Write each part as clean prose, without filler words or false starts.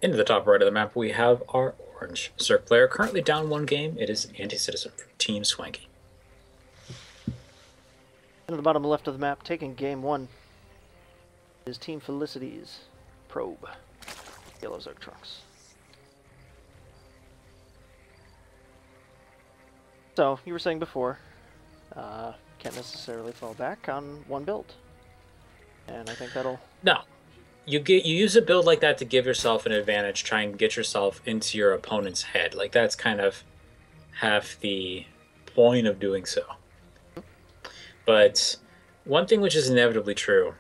Into the top right of the map, we have our orange Cirque player. Currently down one game. It is Anticitizen from Team Swanky. In the bottom left of the map, taking game one, is Team Felicity's Probe. Yellow Zerg trucks. So, you were saying before, can't necessarily fall back on one build. And I think that'll... No. You use a build like that to give yourself an advantage, try and get yourself into your opponent's head. Like, that's kind of half the point of doing so. But one thing which is inevitably true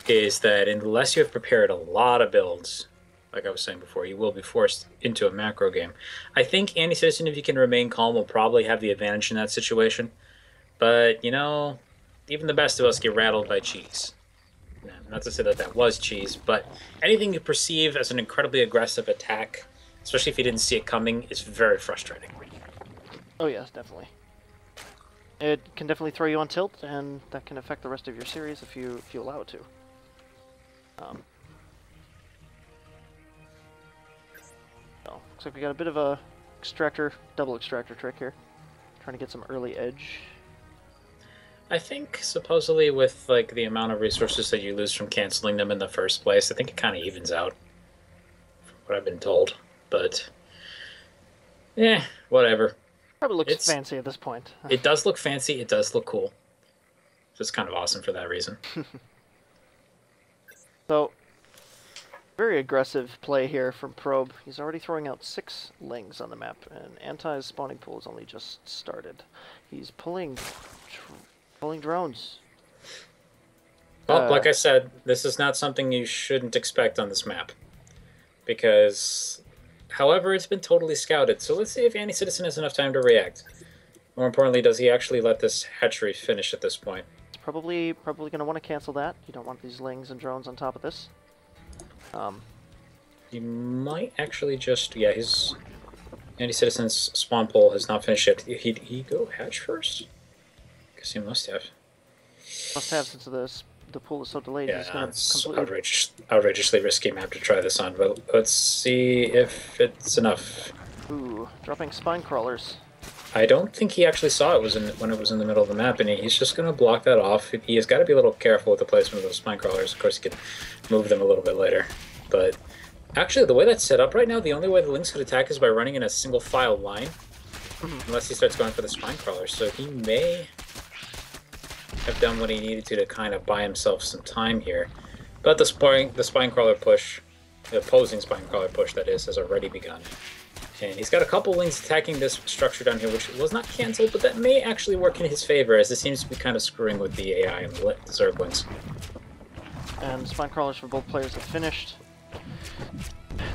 is that unless you have prepared a lot of builds, like I was saying before, you will be forced into a macro game. I think Anti-Citizen, if you can remain calm, will probably have the advantage in that situation. But, you know, even the best of us get rattled by cheese. Not to say that that was cheese, but anything you perceive as an incredibly aggressive attack, especially if you didn't see it coming, is very frustrating. Oh yes, definitely. It can definitely throw you on tilt, and that can affect the rest of your series if you allow it to. So, looks like we got a bit of a double extractor trick here. Trying to get some early edge. I think supposedly with like the amount of resources that you lose from canceling them in the first place, I think it kind of evens out, from what I've been told. But, whatever. Probably looks fancy at this point. It does look fancy. It does look cool. It's kind of awesome for that reason. So, very aggressive play here from Probe. He's already throwing out 6 lings on the map, and Anti's spawning pool has only just started. He's pulling drones. Well, like I said, this is not something you shouldn't expect on this map. Because, however, it's been totally scouted. So let's see if Anti-Citizen has enough time to react. More importantly, does he actually let this hatchery finish at this point? He's probably going to want to cancel that. You don't want these lings and drones on top of this. He might actually just... Yeah, his Anti-Citizen's spawn pool has not finished yet. Did he go hatch first? Guess he must have. Must have, since the pool is so delayed. Yeah, he's gonna it's completely... outrageously risky map to try this on, but let's see if it's enough. Ooh, dropping spine crawlers. I don't think he actually saw it when it was in the middle of the map, and he's just going to block that off. He has got to be a little careful with the placement of those spine crawlers. Of course, he could move them a little bit later. But actually, the way that's set up right now, the only way the Lynx could attack is by running in a single file line, unless he starts going for the spine crawlers. So he may have done what he needed to kind of buy himself some time here. But the spine crawler push, the opposing spine crawler push, that is, has already begun. And he's got a couple lings attacking this structure down here, which was not cancelled, but that may actually work in his favor, as it seems to be kind of screwing with the AI and the Zerglings. And spine crawlers for both players have finished.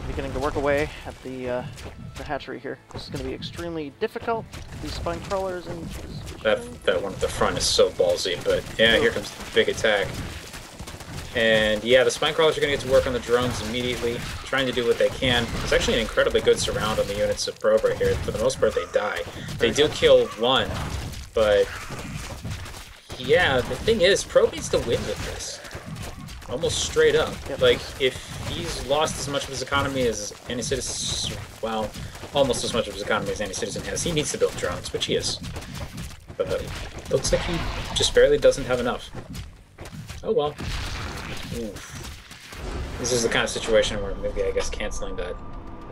Beginning to work away at the hatchery here. This is going to be extremely difficult. These spine crawlers and... That one at the front is so ballsy, but yeah, here comes the big attack. And yeah, the spine crawlers are going to get to work on the drones immediately, trying to do what they can. It's actually an incredibly good surround on the units of Probe right here. For the most part, they die. They do kill one, but yeah, the thing is, Probe needs to win with this. Almost straight up. Yep. Like, if he's lost as much of his economy as Anti-Citizen, well, almost as much of his economy as Anti-Citizen has, he needs to build drones, which he is. But looks like he just barely doesn't have enough. Oh well. Oof. This is the kind of situation where maybe, I guess, canceling the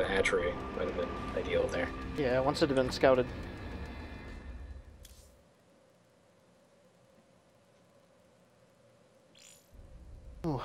hatchery might have been ideal there. Yeah, once it had been scouted. Ooh.